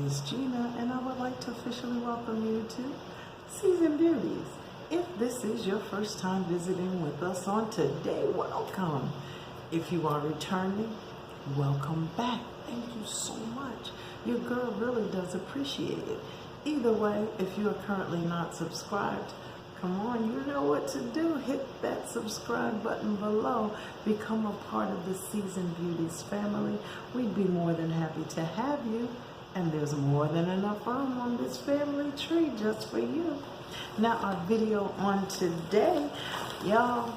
is Gina, and I would like to officially welcome you to Seasoned Beauties. If this is your first time visiting with us on today, welcome. If you are returning, welcome back. Thank you so much. Your girl really does appreciate it. Either way, if you are currently not subscribed, come on, you know what to do. Hit that subscribe button below. Become a part of the Seasoned Beauties family. We'd be more than happy to have you. And there's more than enough room on this family tree just for you. Now, our video on today, y'all,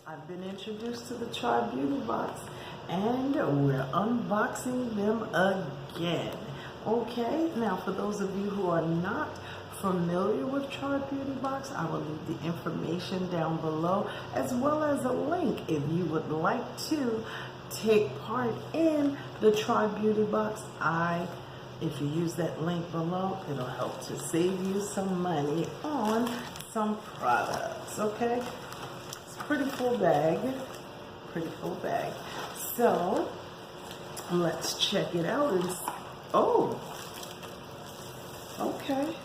I've been introduced to the Beauty box, and we're unboxing them again. Okay, now for those of you who are not familiar with Beauty box, I will leave the information down below, as well as a link if you would like to take part in the Beauty box. If you use that link below, it'll help to save you some money on some products, okay? It's a pretty full bag, So, let's check it out. Oh, okay.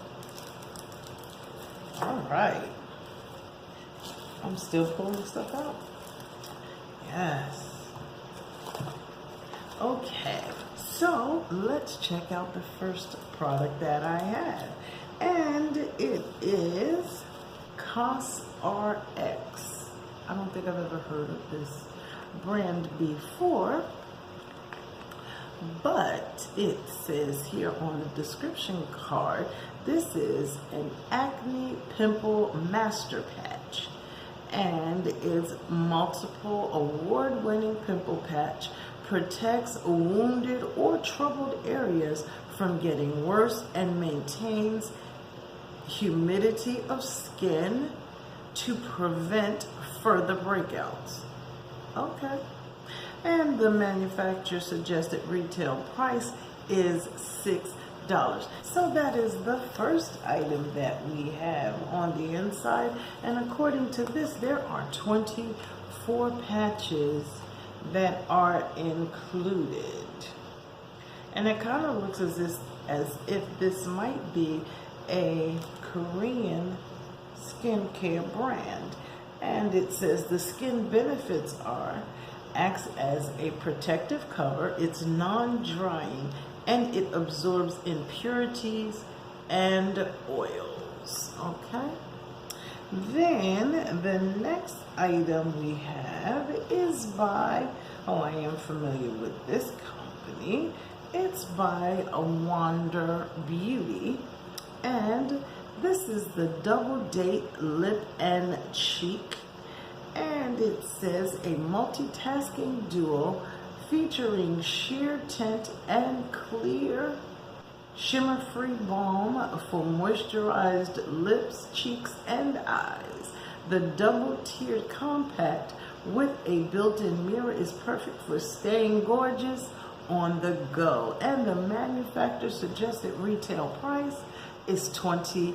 All right. I'm still pulling stuff out. Yes. Okay. So, let's check out the first product that I have. And it is COSRX. I don't think I've ever heard of this brand before, but it says here on the description card, this is an acne pimple master patch, and is multiple award-winning pimple patch, protects wounded or troubled areas from getting worse, and maintains humidity of skin to prevent further breakouts. Okay. And the manufacturer suggested retail price is $6. So that is the first item that we have on the inside. And according to this, there are 24 patches that are included. And it kind of looks as if this might be a Korean skincare brand. And it says the skin benefits are: acts as a protective cover, it's non-drying, and it absorbs impurities and oils. Okay. Then the next item we have is by, I am familiar with this company. It's by Wonder Beauty, and this is the Double Date Lip and Cheek, and it says a multitasking duo featuring sheer tint and clear shimmer-free balm for moisturized lips, cheeks, and eyes. The double-tiered compact with a built-in mirror is perfect for staying gorgeous on the go. And the manufacturer suggested retail price is $22.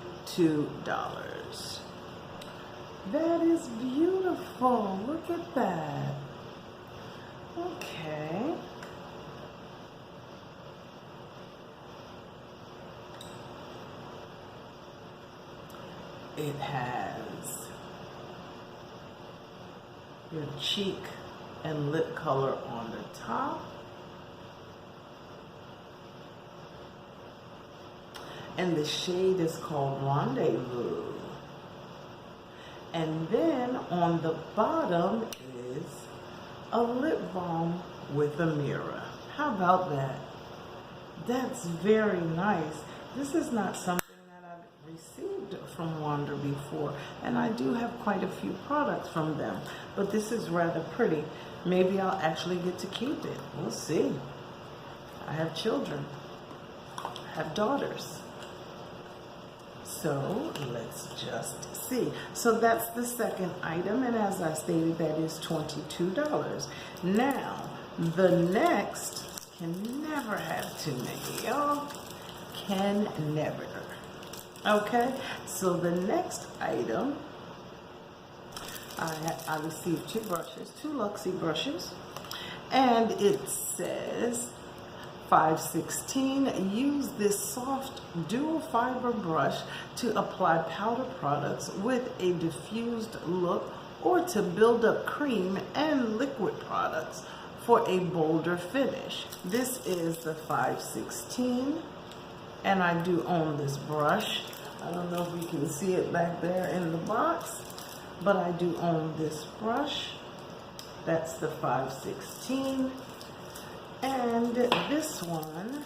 That is beautiful. Look at that. Okay. It has your cheek and lip color on the top, and the shade is called Rendezvous. And then on the bottom is a lip balm with a mirror. How about that? That's very nice. This is not something that I've received from Wonder before, and I do have quite a few products from them, but this is rather pretty. Maybe I'll actually get to keep it. We'll see. I have children. I have daughters. So let's just see. So that's the second item, and as I stated, that is $22. Now, the next, can never have too many, y'all. Can never. Okay, so the next item, I received two Luxie brushes, and it says 516, use this soft dual fiber brush to apply powder products with a diffused look or to build up cream and liquid products for a bolder finish. This is the 516, and I do own this brush. I don't know if you can see it back there in the box, but I do own this brush. That's the 516. And this one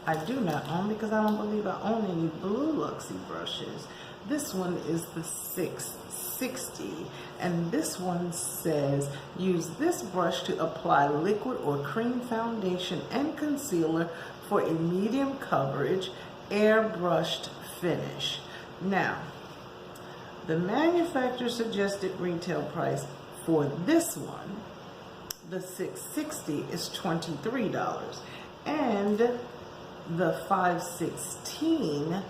I do not own because I don't believe I own any blue Luxie brushes. This one is the 660, and this one says use this brush to apply liquid or cream foundation and concealer for a medium coverage airbrushed finish. Now, the manufacturer suggested retail price for this one, the 660, is $23, and the 516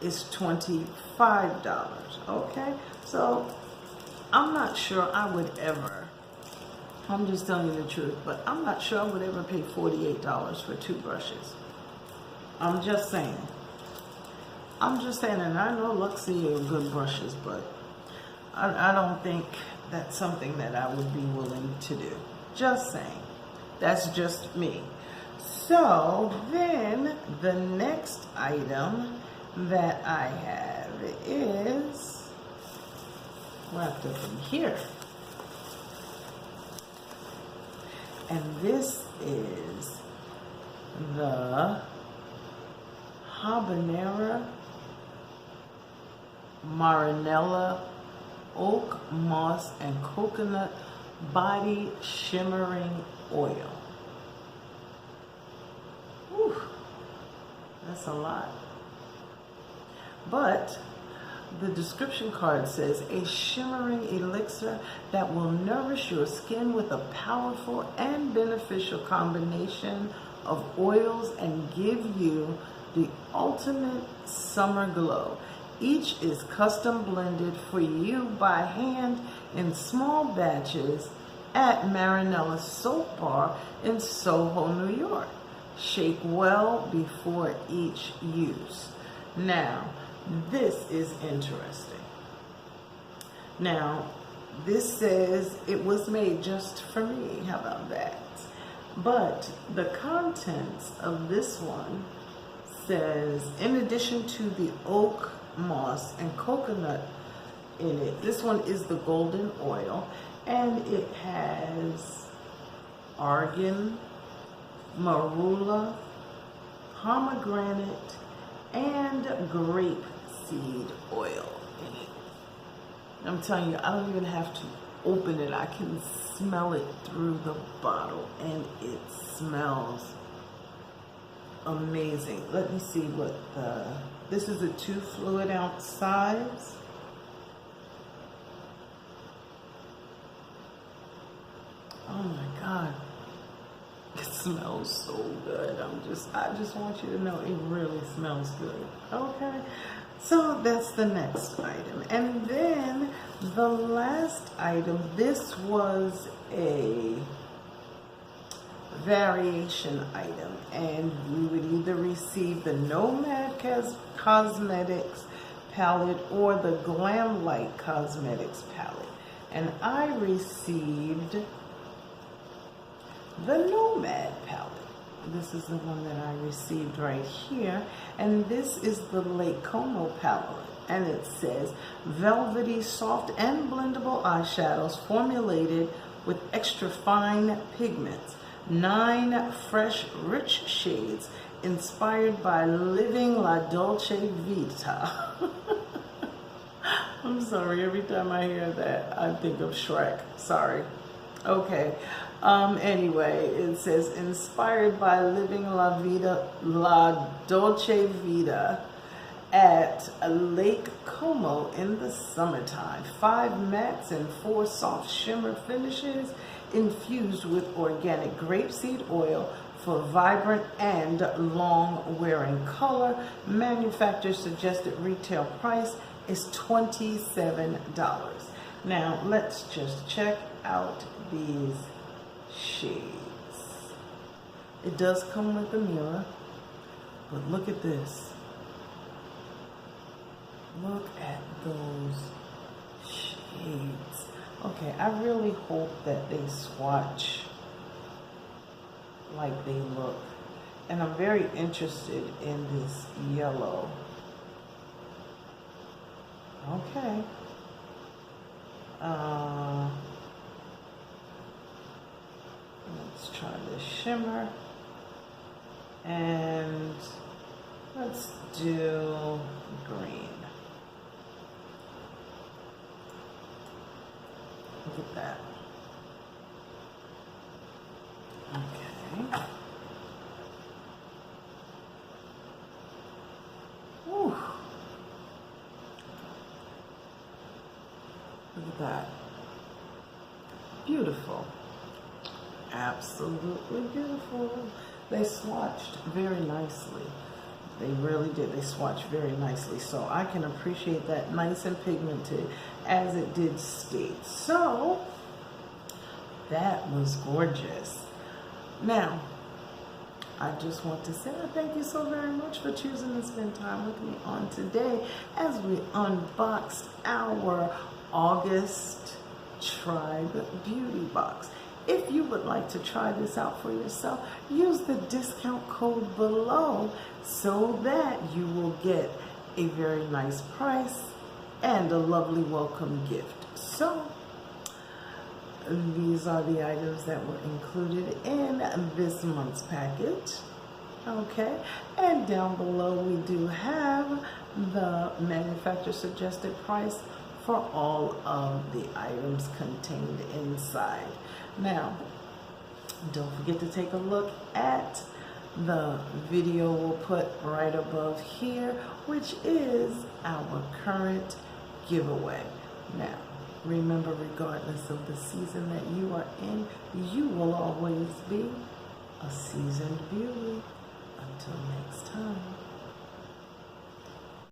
is $25. Okay, so I'm not sure I would ever, I'm just telling you the truth, but I'm not sure I would ever pay $48 for 2 brushes. I'm just saying, and I know Luxie are good brushes, but I don't think that's something that I would be willing to do. Just saying. That's just me. So then the next item that I have is wrapped up in here. And this is the Habanera Marinella Oak Moss and Coconut Body Shimmering Oil. Whew, that's a lot. But the description card says a shimmering elixir that will nourish your skin with a powerful and beneficial combination of oils and give you the ultimate summer glow. Each is custom blended for you by hand in small batches at Marinella's Soap Bar in Soho, New York. Shake well before each use. Now, this is interesting. Now, this says it was made just for me. How about that? But the contents of this one says, in addition to the oak moss and coconut in it, this one is the golden oil, and it has argan, marula, pomegranate, and grape seed oil in it. I'm telling you, I don't even have to open it. I can smell it through the bottle, and it smells amazing. Let me see what this is, a 2 fluid ounce size. Oh my God. It smells so good. I just want you to know it really smells good. Okay. So that's the next item. And then the last item, this was a variation item, and we would either receive the Nomad Cosmetics palette or the Glam Light Cosmetics palette. And I received the Nomad palette. This is the one that I received right here, and this is the Lake Como palette, and it says velvety, soft, and blendable eyeshadows formulated with extra fine pigments, 9 fresh, rich shades inspired by living La Dolce Vita. I'm sorry, every time I hear that, I think of Shrek. Sorry. Okay. Anyway, it says inspired by living La Dolce Vita at Lake Como in the summertime. 5 mattes and 4 soft shimmer finishes infused with organic grapeseed oil for vibrant and long wearing color. Manufacturer suggested retail price is $27. Now let's just check out these shades. It does come with a mirror. But look at this. Look at those shades. Okay, I really hope that they swatch like they look. And I'm very interested in this yellow. Okay. Let's try this shimmer. And let's do green. Look at that. Okay. Whew. Look at that. Beautiful. Absolutely beautiful. They swatched very nicely. They really did. They swatched very nicely. So I can appreciate that nice and pigmented as it did state. So that was gorgeous. Now, I just want to say thank you so very much for choosing to spend time with me on today as we unboxed our August Tribe Beauty Box. If you would like to try this out for yourself, use the discount code below so that you will get a very nice price and a lovely welcome gift. So, these are the items that were included in this month's package. Okay, and down below we do have the manufacturer suggested price for all of the items contained inside. Now, don't forget to take a look at the video we'll put right above here, which is our current giveaway. Now, remember, regardless of the season that you are in, you will always be a seasoned beauty. Until next time.